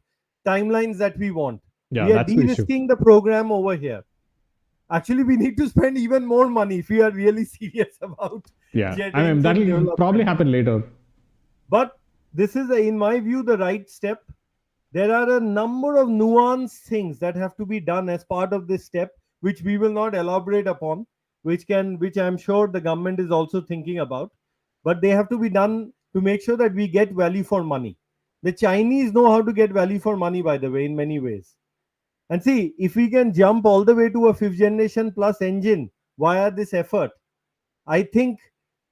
timelines that we want. Yeah, We are that's the issue. de-risking the program over here. Actually, we need to spend even more money if we are really serious about Yeah, jet I mean engine that'll probably development. happen later. But this is, in my view, the right step. There are a number of nuanced things that have to be done as part of this step, which we will not elaborate upon, which I'm sure the government is also thinking about. But they have to be done to make sure that we get value for money. The Chinese know how to get value for money, by the way, in many ways. And see, if we can jump all the way to a fifth generation plus engine via this effort, I think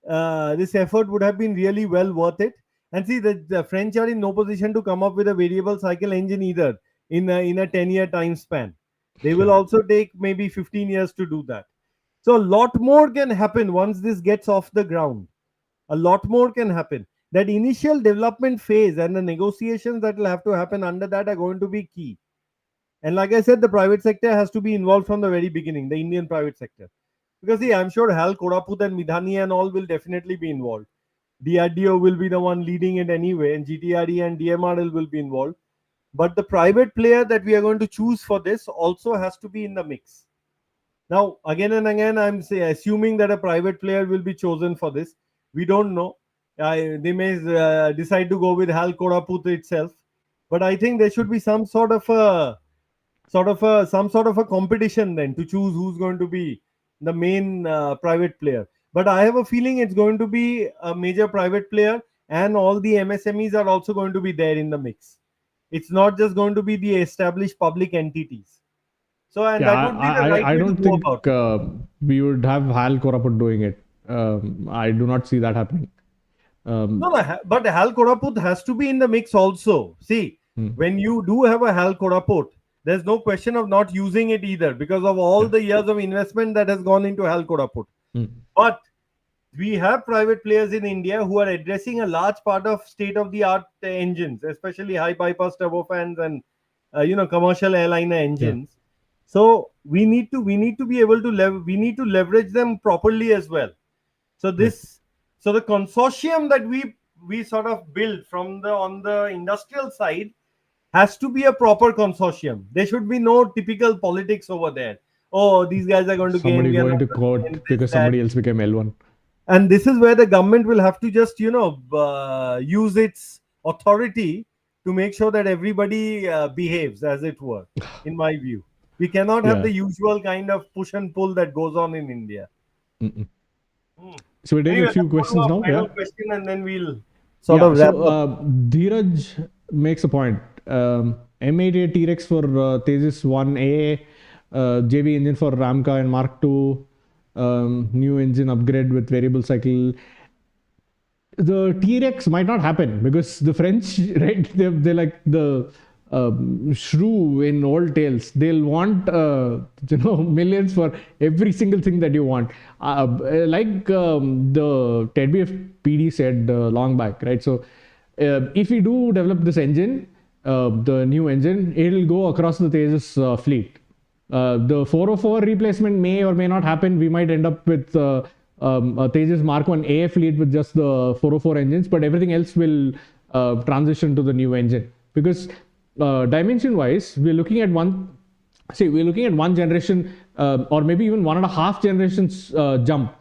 this effort would have been really well worth it. And see, the French are in no position to come up with a variable cycle engine either in a 10-year time span. They will Yeah. also take maybe 15 years to do that. So a lot more can happen once this gets off the ground. A lot more can happen. That initial development phase and the negotiations that will have to happen under that are going to be key. And like I said, the private sector has to be involved from the very beginning, the Indian private sector. Because see, I'm sure Hal Koraput and Midhani and all will definitely be involved. DRDO will be the one leading it anyway, and GTRE and DMRL will be involved. But the private player that we are going to choose for this also has to be in the mix. Now, again and again, assuming that a private player will be chosen for this. We don't know. They may decide to go with Hal Koraput itself. But I think there should be some sort of a competition then to choose who's going to be the main private player. But I have a feeling it's going to be a major private player, and all the MSMEs are also going to be there in the mix. It's not just going to be the established public entities. So, and Yeah, that would be the right I way to don't go think about it. we would have Hal Koraput doing it. I do not see that happening. No, but Hal Koraput has to be in the mix also. See, Hmm. when you do have a Hal Koraput, there's no question of not using it either because of all Yeah. the years of investment that has gone into Hal Koraput. Hmm. But we have private players in India who are addressing a large part of state-of-the-art engines, especially high bypass turbofans and commercial airliner Yeah. engines. So we need to be able to we need to leverage them properly as well. So Right. the consortium that we sort of build from the on the industrial side has to be a proper consortium. There should be no typical politics over there. Oh, these guys are going to gain. Somebody We are going not to going to court gain this, because that. somebody else became L1. And this is where the government will have to just use its authority to make sure that everybody behaves as it were. In my view, we cannot have Yeah. the usual kind of push and pull that goes on in India. Mm-mm. Hmm. So we're taking a Anyway, few let's go to questions our now. Yeah. final question and then we'll sort Yeah. of wrap So up. Dheeraj makes a point. M88 T-Rex for Tejas 1A, JV engine for AMCA and Mark II, new engine upgrade with variable cycle. The T-Rex might not happen because the French, right? They're like the shrew in old tales. They'll want millions for every single thing that you want. Like the TEDBF PD said long back, right? So if we do develop this engine, the new engine, it'll go across the Tejas fleet. The 404 replacement may or may not happen. We might end up with a Tejas Mark 1A fleet with just the 404 engines, but everything else will transition to the new engine because dimension wise, we're looking at one generation or maybe even 1.5 generations jump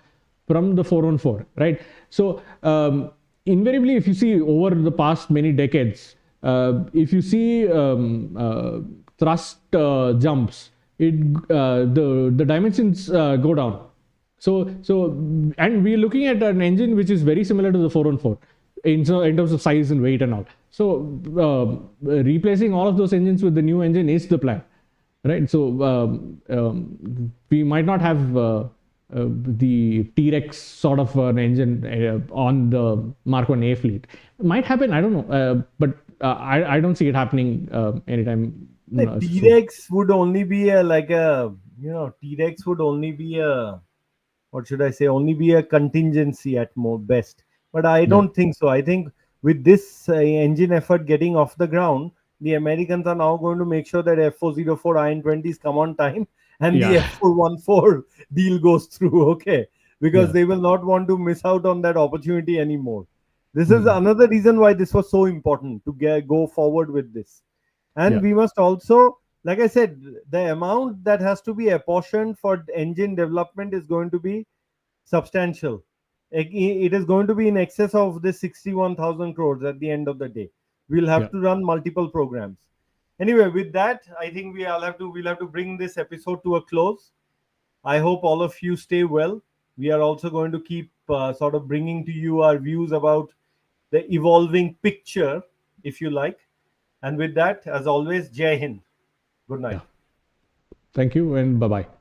from the 414, right? So invariably, if you see over the past many decades, if you see thrust jumps, the dimensions go down. So and we're looking at an engine which is very similar to the 414 in terms of size and weight and all. So replacing all of those engines with the new engine is the plan, right? So we might not have the T-Rex sort of an engine on the Mark 1A fleet. It might happen, I don't know, but I don't see it happening anytime The soon. T-Rex would only be T-Rex would only be what should I say, only be a contingency at more best. But I Yeah. don't think so. I think with this engine effort getting off the ground, the Americans are now going to make sure that F404 IN-20s come on time and the Yeah. F414 deal goes through, okay? Because Yeah. they will not want to miss out on that opportunity anymore. This is Mm. another reason why this was so important to go forward with this. And Yeah. we must also, like I said, the amount that has to be apportioned for engine development is going to be substantial. It is going to be in excess of the 61,000 crores at the end of the day. We'll Yeah. have to run multiple programs. Anyway, with that, I think we'll have to bring this episode to a close. I hope all of you stay well. We are also going to keep sort of bringing to you our views about the evolving picture, if you like. And with that, as always, Jai Hind. Good night. Yeah. Thank you and bye bye.